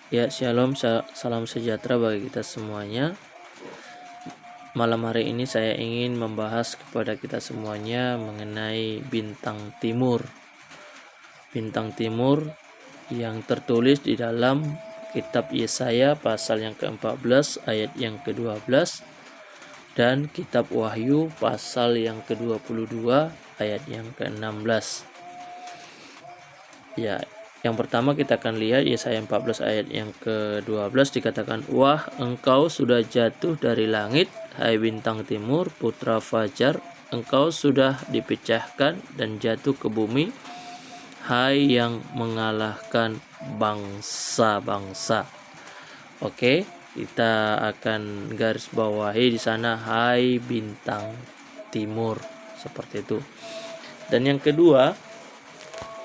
Ya, shalom, salam sejahtera bagi kita semuanya. Malam hari ini saya ingin membahas kepada kita semuanya mengenai bintang timur. Bintang timur yang tertulis di dalam kitab Yesaya pasal yang ke-14 ayat yang ke-12 dan kitab Wahyu pasal yang ke-22 ayat yang ke-16. Ya, yang pertama kita akan lihat Yesaya 14 ayat yang ke-12 dikatakan, "Wah, engkau sudah jatuh dari langit, hai bintang timur, putra fajar, engkau sudah dipecahkan dan jatuh ke bumi, hai yang mengalahkan bangsa-bangsa." Oke, kita akan garis bawahi di sana, hai bintang timur, seperti itu. Dan yang kedua,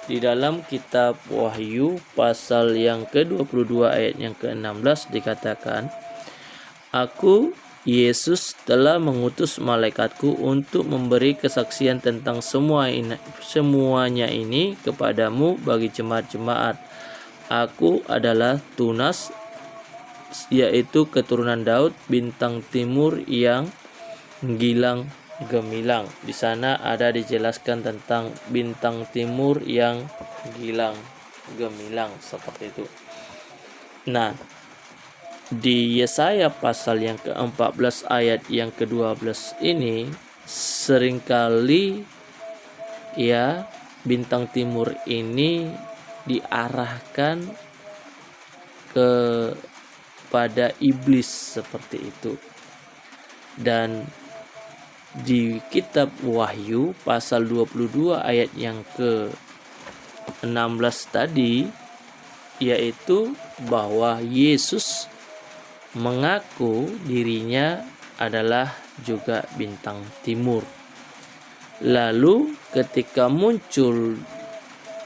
di dalam kitab Wahyu pasal yang ke-22 ayat yang ke-16 dikatakan, "Aku, Yesus, telah mengutus malaikatku untuk memberi kesaksian tentang semuanya ini kepadamu bagi jemaat-jemaat. Aku adalah Tunas, yaitu keturunan Daud, bintang timur yang gilang gemilang." Di sana ada dijelaskan tentang bintang timur yang gilang gemilang, seperti itu. Nah, di Yesaya pasal yang ke-14 ayat yang ke-12 ini seringkali ya bintang timur ini diarahkan kepada iblis, seperti itu. Dan di kitab Wahyu pasal 22 ayat yang ke-16 tadi, yaitu bahwa Yesus mengaku dirinya adalah juga bintang timur. Lalu ketika muncul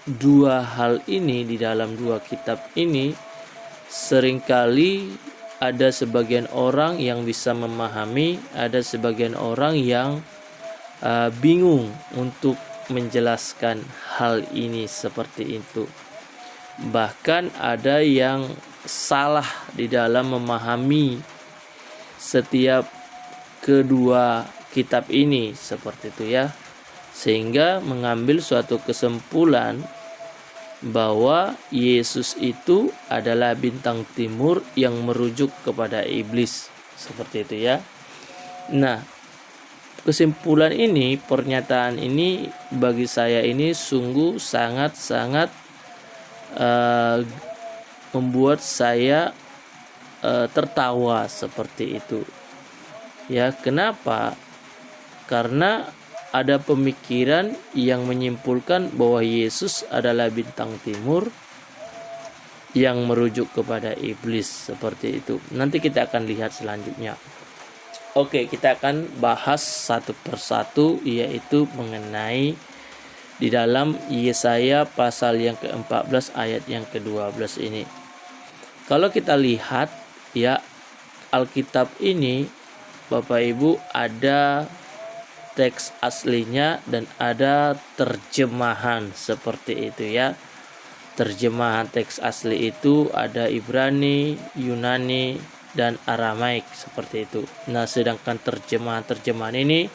dua hal ini di dalam dua kitab ini, seringkali ada sebagian orang yang bisa memahami, ada sebagian orang yang bingung untuk menjelaskan hal ini seperti itu. Bahkan ada yang salah di dalam memahami setiap kedua kitab ini, seperti itu ya, sehingga mengambil suatu kesimpulan bahwa Yesus itu adalah bintang timur yang merujuk kepada iblis, seperti itu ya. Nah, kesimpulan ini, pernyataan ini bagi saya ini sungguh sangat-sangat membuat saya tertawa, seperti itu ya. Kenapa? Karena ada pemikiran yang menyimpulkan bahwa Yesus adalah bintang timur yang merujuk kepada iblis, seperti itu. Nanti kita akan lihat selanjutnya. Oke, kita akan bahas satu persatu, yaitu mengenai di dalam Yesaya pasal yang ke-14 ayat yang ke-12 ini. Kalau kita lihat ya, Alkitab ini Bapak Ibu ada teks aslinya dan ada terjemahan, seperti itu ya. Terjemahan teks asli itu ada Ibrani, Yunani, dan Aramaik, seperti itu. Nah, sedangkan terjemahan ini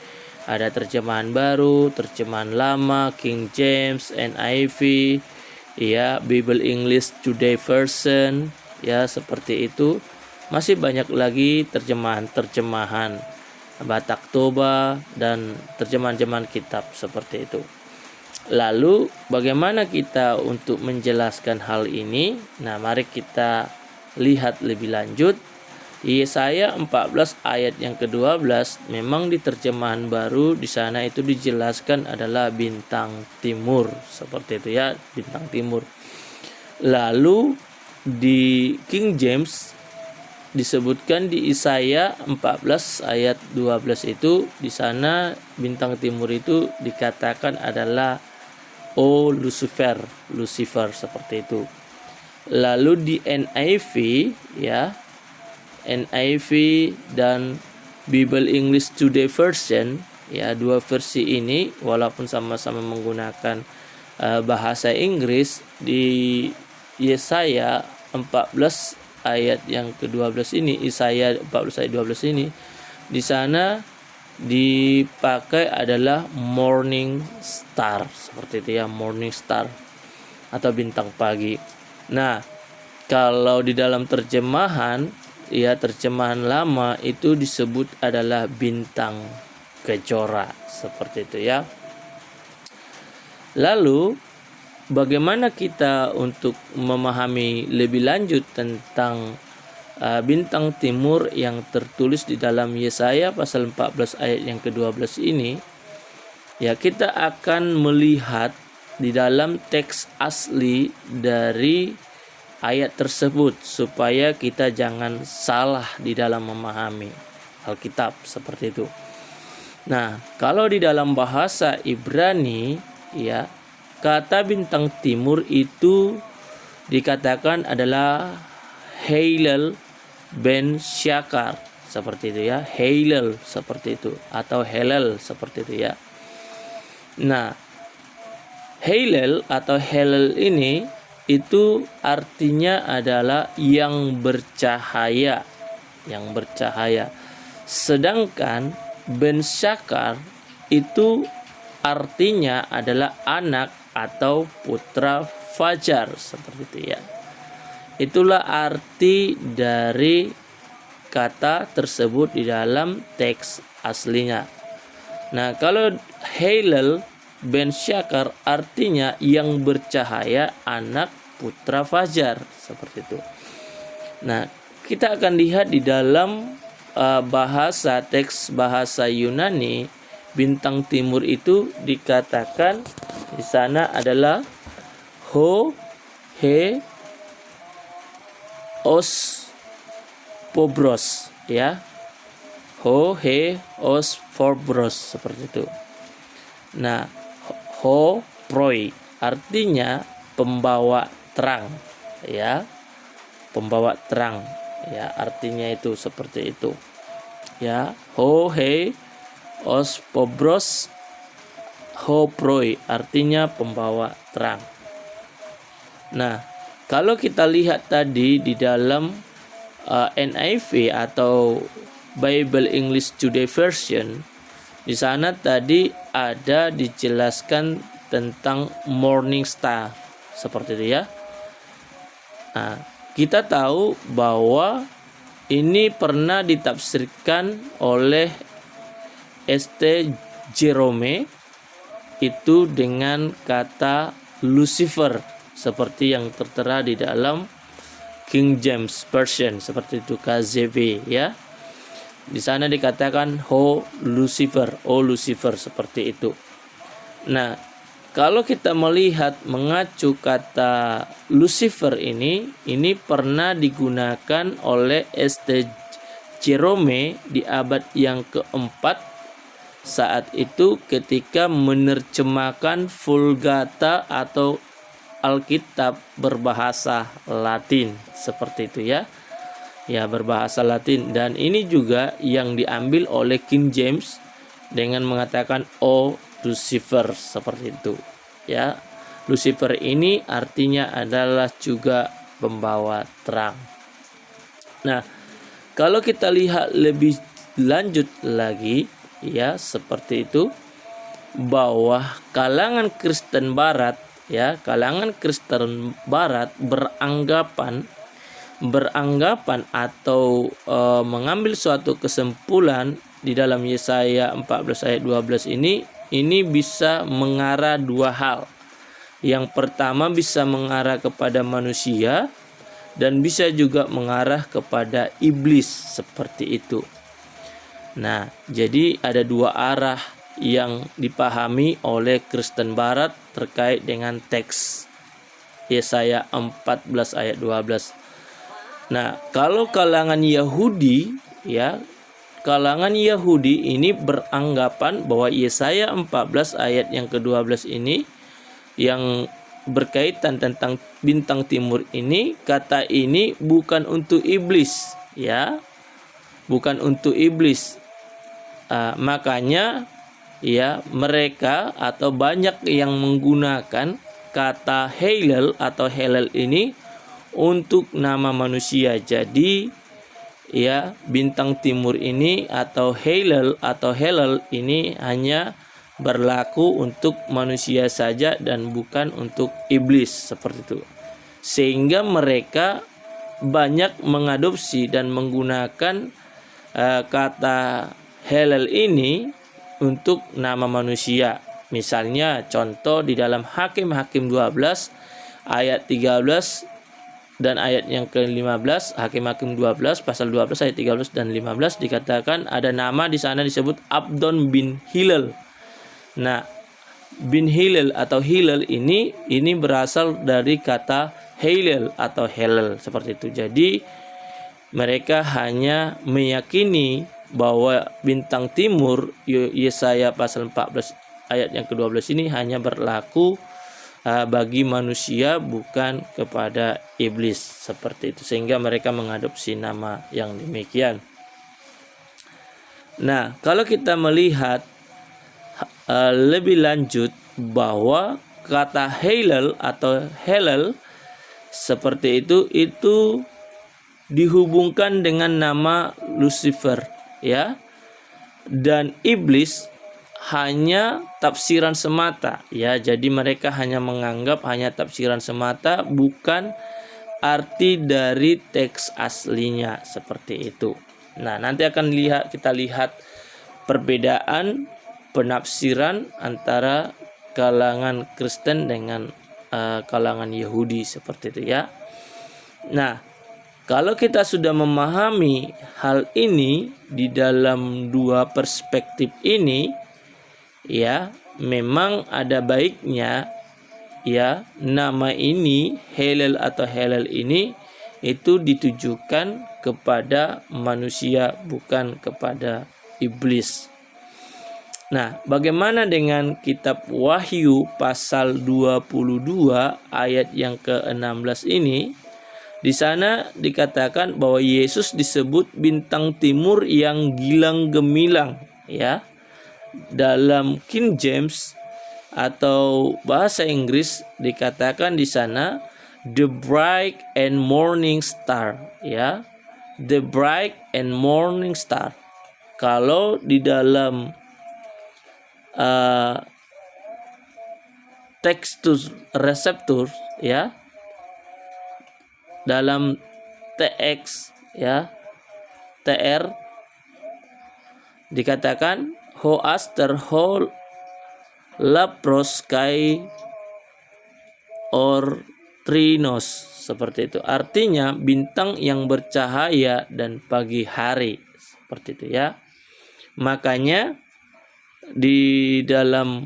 ada terjemahan baru, terjemahan lama, King James, NIV, ya, Bible English Today Version, ya, seperti itu. Masih banyak lagi terjemahan Batak Toba dan terjemahan kitab, seperti itu. Lalu bagaimana kita untuk menjelaskan hal ini? Nah, mari kita lihat lebih lanjut. Yesaya 14 ayat yang ke-12 memang di terjemahan baru di sana itu dijelaskan adalah bintang timur, seperti itu ya, bintang timur. Lalu di King James disebutkan di Yesaya 14 ayat 12 itu, di sana bintang timur itu dikatakan adalah Lucifer, seperti itu. Lalu di NIV ya, NIV dan Bible English Today Version ya, dua versi ini walaupun sama-sama menggunakan bahasa Inggris, di Yesaya 14 ayat yang ke-12 ini, Yesaya 14 ayat 12 ini, di sana dipakai adalah morning star, seperti itu ya, morning star atau bintang pagi. Nah, kalau di dalam terjemahan ya, terjemahan lama itu disebut adalah bintang kejora, seperti itu ya. Lalu bagaimana kita untuk memahami lebih lanjut tentang bintang timur yang tertulis di dalam Yesaya pasal 14 ayat yang ke-12 ini? Ya, kita akan melihat di dalam teks asli dari ayat tersebut supaya kita jangan salah di dalam memahami Alkitab, seperti itu. Nah, kalau di dalam bahasa Ibrani ya, kata bintang timur itu dikatakan adalah Heilel ben Syakar, seperti itu ya, Heilel seperti itu, atau Helel seperti itu ya. Nah, Heilel atau Helel ini itu artinya adalah yang bercahaya, yang bercahaya. Sedangkan ben Syakar itu artinya adalah anak atau putra fajar, seperti itu ya. Itulah arti dari kata tersebut di dalam teks aslinya. Nah, kalau Heilel ben Syakar artinya yang bercahaya, anak putra fajar, seperti itu. Nah, kita akan lihat di dalam bahasa teks bahasa Yunani, bintang timur itu dikatakan di sana adalah ho he os pobros ya, ho he os pobros, seperti itu. Nah, ho proi artinya pembawa terang ya, pembawa terang ya, artinya itu seperti itu ya. Ho he os pobros ho proi artinya pembawa terang. Nah, kalau kita lihat tadi di dalam NIV atau Bible English Today Version, di sana tadi ada dijelaskan tentang morning star, seperti itu ya. Nah, kita tahu bahwa ini pernah ditafsirkan oleh St. Jerome itu dengan kata Lucifer, seperti yang tertera di dalam King James Version, seperti itu, KJV ya. Di sana dikatakan o Lucifer, seperti itu. Nah, kalau kita melihat mengacu kata Lucifer ini pernah digunakan oleh St. Jerome di abad yang keempat, saat itu ketika menerjemahkan Vulgata atau Alkitab berbahasa Latin, seperti itu ya. Ya, berbahasa Latin. Dan ini juga yang diambil oleh King James dengan mengatakan o Lucifer, seperti itu ya. Lucifer ini artinya adalah juga pembawa terang. Nah, kalau kita lihat lebih lanjut lagi ya, seperti itu, bahwa kalangan Kristen Barat ya, kalangan Kristen Barat beranggapan atau mengambil suatu kesimpulan di dalam Yesaya 14 ayat 12 ini bisa mengarah dua hal. Yang pertama bisa mengarah kepada manusia dan bisa juga mengarah kepada iblis, seperti itu. Nah, jadi ada dua arah yang dipahami oleh Kristen Barat terkait dengan teks Yesaya 14 ayat 12. Nah, kalau kalangan Yahudi ya, kalangan Yahudi ini beranggapan bahwa Yesaya 14 ayat yang ke-12 ini yang berkaitan tentang bintang timur ini, kata ini bukan untuk iblis ya, bukan untuk iblis. Makanya ya, mereka atau banyak yang menggunakan kata Heilel atau Helel ini untuk nama manusia. Jadi ya, bintang timur ini atau Helel ini hanya berlaku untuk manusia saja dan bukan untuk iblis, seperti itu. Sehingga mereka banyak mengadopsi dan menggunakan kata Helel ini untuk nama manusia. Misalnya contoh di dalam Hakim-Hakim 12 ayat 13 dan ayat yang ke-15, Hakim-Hakim 12 pasal 12 ayat 13 dan 15 dikatakan ada nama di sana disebut Abdon bin Hilal. Nah, bin Hilal atau Hilal ini berasal dari kata Hilal atau Helel, seperti itu. Jadi mereka hanya meyakini bahwa bintang timur Yesaya pasal 14 ayat yang ke-12 ini hanya berlaku bagi manusia, bukan kepada iblis, seperti itu. Sehingga mereka mengadopsi nama yang demikian. Nah, kalau kita melihat lebih lanjut bahwa kata Helel atau Helel seperti itu dihubungkan dengan nama Lucifer, ya, dan iblis hanya tafsiran semata, ya. Jadi mereka hanya menganggap hanya tafsiran semata, bukan arti dari teks aslinya, seperti itu. Nah, nanti akan kita lihat perbedaan penafsiran antara kalangan Kristen dengan kalangan Yahudi, seperti itu, ya. Nah, kalau kita sudah memahami hal ini di dalam dua perspektif ini, ya, memang ada baiknya, ya, nama ini Helel atau Helel ini itu ditujukan kepada manusia, bukan kepada iblis. Nah, bagaimana dengan kitab Wahyu pasal 22 ayat yang ke-16 ini? Di sana dikatakan bahwa Yesus disebut bintang timur yang gilang gemilang, ya. Dalam King James atau bahasa Inggris dikatakan di sana the bright and morning star, ya. The bright and morning star. Kalau di dalam Textus Receptus, ya, dalam TX, ya, TR dikatakan Hoaster Hol Lapros Kai or Trinos, seperti itu. Artinya bintang yang bercahaya dan pagi hari, seperti itu, ya. Makanya di dalam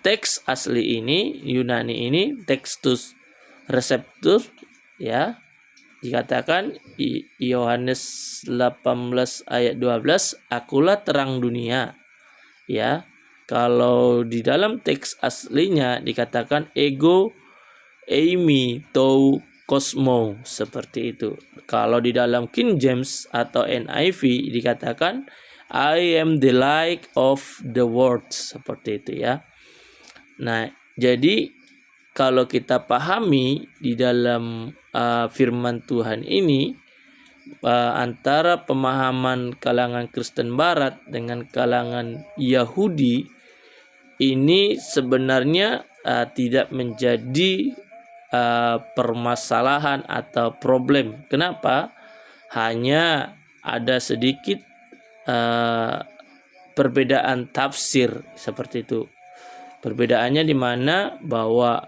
teks asli ini, Yunani ini, Textus Receptus, ya, dikatakan Yohanes 18 ayat 12, akulah terang dunia, ya. Kalau di dalam teks aslinya dikatakan ego eimi tou kosmo, seperti itu. Kalau di dalam King James atau NIV dikatakan I am the light of the world, seperti itu, ya. Nah, jadi kalau kita pahami di dalam firman Tuhan ini, antara pemahaman kalangan Kristen Barat dengan kalangan Yahudi ini sebenarnya tidak menjadi permasalahan atau problem. Kenapa? Hanya ada sedikit perbedaan tafsir, seperti itu. Perbedaannya di mana bahwa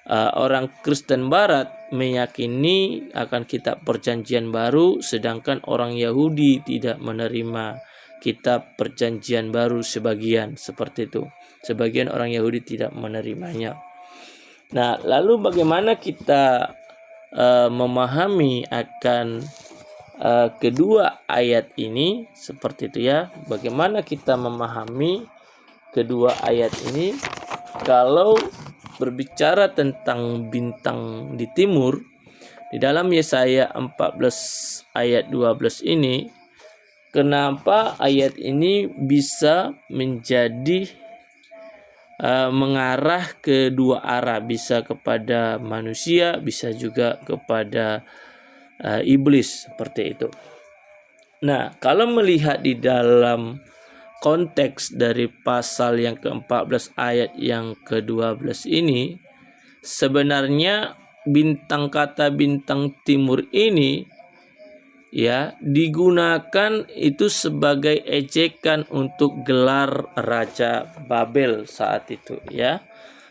orang Kristen Barat meyakini akan kitab Perjanjian Baru, sedangkan orang Yahudi tidak menerima kitab Perjanjian Baru sebagian, seperti itu. Sebagian orang Yahudi tidak menerimanya. Nah, lalu bagaimana kita memahami akan kedua ayat ini, seperti itu, ya. Bagaimana kita memahami kedua ayat ini? Kalau berbicara tentang bintang di timur, di dalam Yesaya 14 ayat 12 ini, kenapa ayat ini bisa menjadi mengarah ke dua arah, bisa kepada manusia, bisa juga kepada iblis, seperti itu. Nah, kalau melihat di dalam konteks dari pasal yang ke-14 ayat yang ke-12 ini, sebenarnya kata bintang timur ini ya digunakan itu sebagai ejekan untuk gelar Raja Babel saat itu ya.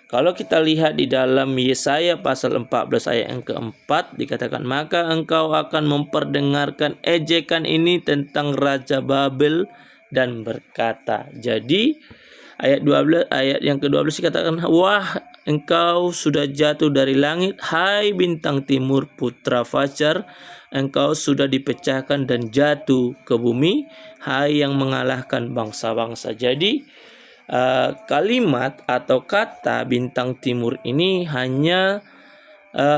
Kalau kita lihat di dalam Yesaya pasal 14 ayat yang keempat dikatakan, maka engkau akan memperdengarkan ejekan ini tentang Raja Babel dan berkata. Jadi ayat yang ke-12 dikatakan, wah engkau sudah jatuh dari langit, hai bintang timur putra fajar, engkau sudah dipecahkan dan jatuh ke bumi, hai yang mengalahkan bangsa-bangsa. Jadi kalimat atau kata bintang timur ini hanya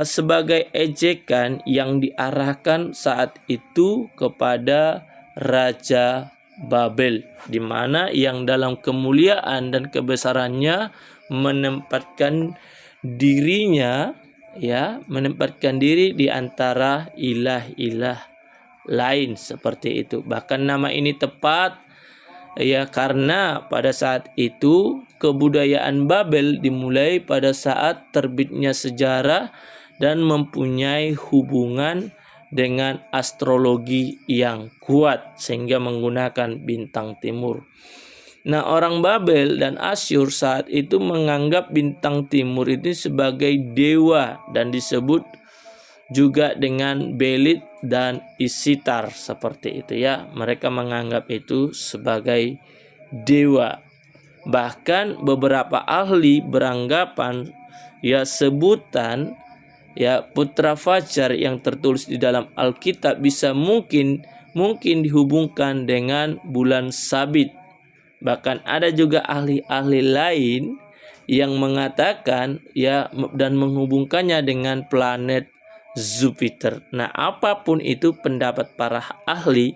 sebagai ejekan yang diarahkan saat itu kepada Raja Babel, di mana yang dalam kemuliaan dan kebesarannya menempatkan dirinya menempatkan diri di antara ilah-ilah lain, seperti itu. Bahkan nama ini tepat karena pada saat itu kebudayaan Babel dimulai pada saat terbitnya sejarah dan mempunyai hubungan dengan astrologi yang kuat sehingga menggunakan bintang timur. Nah, orang Babel dan Asyur saat itu menganggap bintang timur itu sebagai dewa dan disebut juga dengan Belit dan Isitar, seperti itu ya. Mereka menganggap itu sebagai dewa. Bahkan beberapa ahli beranggapan sebutan putra fajar yang tertulis di dalam Alkitab bisa mungkin dihubungkan dengan bulan sabit. Bahkan ada juga ahli-ahli lain yang mengatakan dan menghubungkannya dengan planet Jupiter. Nah, apapun itu pendapat para ahli,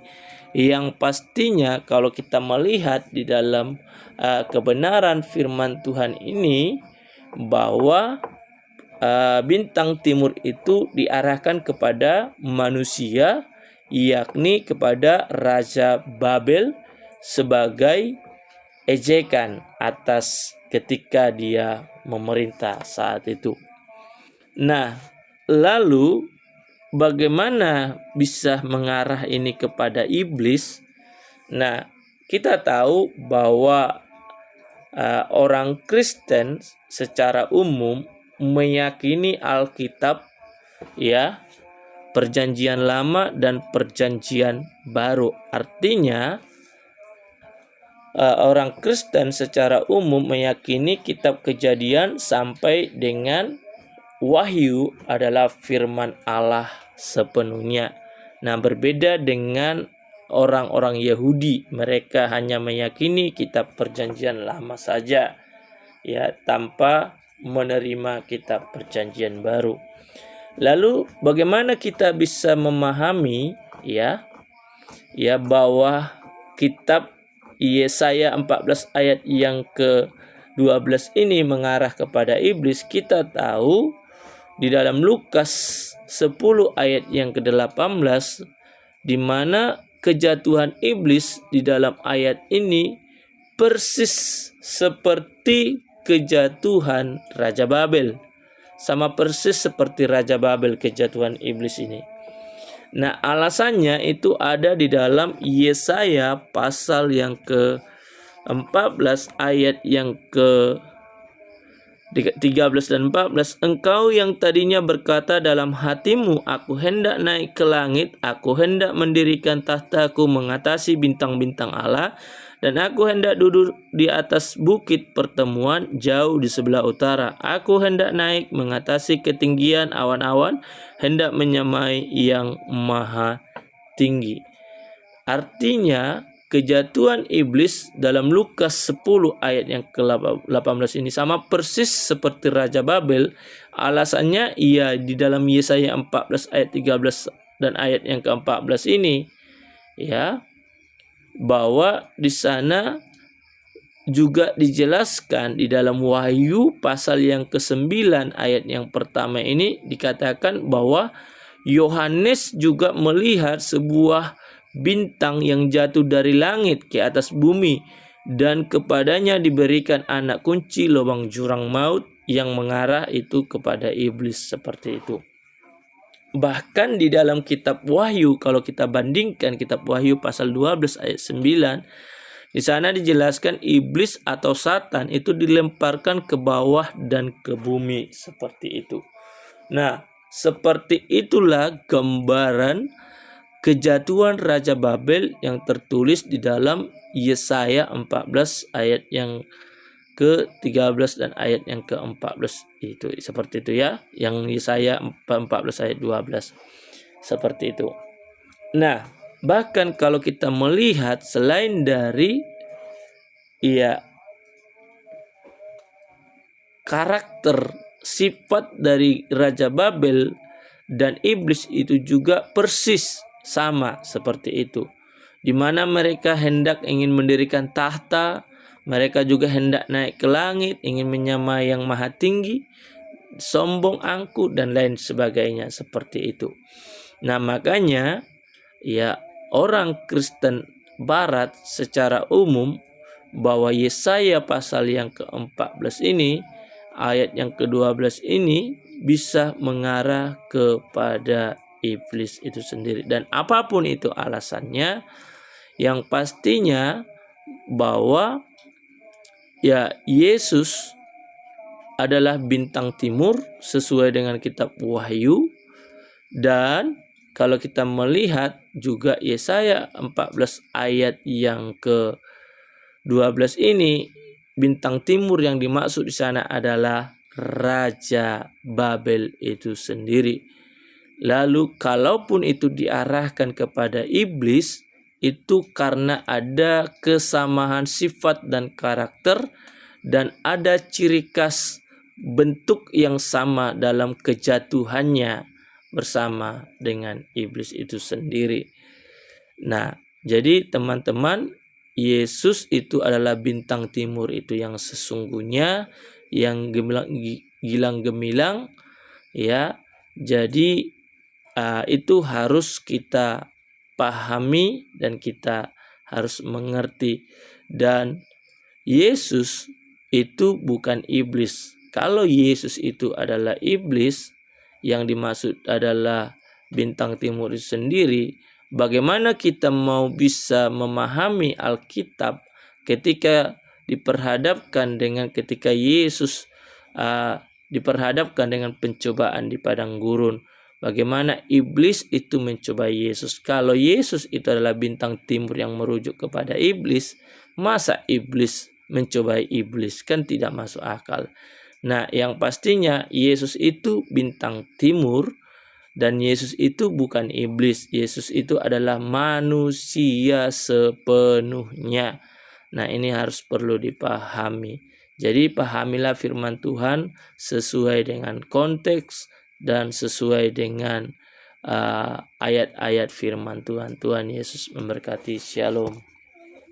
yang pastinya kalau kita melihat di dalam kebenaran firman Tuhan ini bahwa bintang timur itu diarahkan kepada manusia, yakni kepada Raja Babel sebagai ejekan atas ketika dia memerintah saat itu. Nah, lalu bagaimana bisa mengarah ini kepada iblis? Nah, kita tahu bahwa orang Kristen secara umum meyakini Alkitab Perjanjian Lama dan Perjanjian Baru. Artinya orang Kristen secara umum meyakini kitab Kejadian sampai dengan Wahyu adalah firman Allah sepenuhnya. Nah, berbeda dengan orang-orang Yahudi, mereka hanya meyakini kitab Perjanjian Lama saja tanpa menerima kitab Perjanjian Baru. Lalu bagaimana kita bisa memahami bahwa kitab Yesaya 14 ayat yang ke-12 ini mengarah kepada iblis? Kita tahu di dalam Lukas 10 ayat yang ke-18 di mana kejatuhan iblis di dalam ayat ini persis seperti kejatuhan Raja Babel. Sama persis seperti Raja Babel kejatuhan iblis ini. Nah, alasannya itu ada di dalam Yesaya pasal yang ke-14 ayat yang ke-13 dan 14. Engkau yang tadinya berkata dalam hatimu, aku hendak naik ke langit, aku hendak mendirikan tahtaku mengatasi bintang-bintang Allah, dan aku hendak duduk di atas bukit pertemuan jauh di sebelah utara. Aku hendak naik mengatasi ketinggian awan-awan, hendak menyamai yang maha tinggi. Artinya kejatuhan iblis dalam Lukas 10 ayat yang ke-18 ini sama persis seperti Raja Babel. Alasannya di dalam Yesaya 14 ayat 13 dan ayat yang ke-14 ini bahwa di sana juga dijelaskan di dalam Wahyu pasal yang ke-9 ayat yang pertama ini dikatakan bahwa Yohanes juga melihat sebuah bintang yang jatuh dari langit ke atas bumi, dan kepadanya diberikan anak kunci lubang jurang maut yang mengarah itu kepada iblis, seperti itu. Bahkan di dalam kitab Wahyu, kalau kita bandingkan kitab Wahyu pasal 12 ayat 9, di sana dijelaskan iblis atau Satan itu dilemparkan ke bawah dan ke bumi, seperti itu. Nah, seperti itulah gambaran kejatuhan Raja Babel yang tertulis di dalam Yesaya 14 ayat yang ke-13 dan ayat yang ke-14 itu, seperti itu ya, yang Yesaya 14 ayat 12 seperti itu. Nah, bahkan kalau kita melihat selain dari karakter sifat dari Raja Babel dan iblis itu juga persis sama seperti itu, di mana mereka hendak ingin mendirikan tahta. Mereka juga hendak naik ke langit, ingin menyamai yang maha tinggi, sombong, angkuh, dan lain sebagainya, seperti itu. Nah, makanya orang Kristen Barat secara umum bahwa Yesaya pasal yang ke-14 ini, ayat yang ke-12 ini bisa mengarah kepada iblis itu sendiri. Dan apapun itu alasannya, yang pastinya bahwa Yesus adalah bintang timur sesuai dengan kitab Wahyu. Dan kalau kita melihat juga Yesaya 14 ayat yang ke-12 ini, bintang timur yang dimaksud di sana adalah Raja Babel itu sendiri. Lalu kalaupun itu diarahkan kepada iblis, itu karena ada kesamaan sifat dan karakter, dan ada ciri khas bentuk yang sama dalam kejatuhannya bersama dengan iblis itu sendiri. Nah, jadi teman-teman, Yesus itu adalah bintang timur itu yang sesungguhnya, yang gilang gemilang ya. Jadi itu harus kita pahami dan kita harus mengerti. Dan Yesus itu bukan iblis. Kalau Yesus itu adalah iblis, yang dimaksud adalah bintang timur itu sendiri, bagaimana kita mau bisa memahami Alkitab ketika ketika Yesus diperhadapkan dengan pencobaan di padang gurun? Bagaimana iblis itu mencoba Yesus? Kalau Yesus itu adalah bintang timur yang merujuk kepada iblis, masa iblis mencobai iblis? Kan tidak masuk akal. Nah, yang pastinya Yesus itu bintang timur, dan Yesus itu bukan iblis. Yesus itu adalah manusia sepenuhnya. Nah, ini harus perlu dipahami. Jadi pahamilah firman Tuhan sesuai dengan konteks dan sesuai dengan ayat-ayat firman Tuhan. Tuhan Yesus memberkati. Shalom.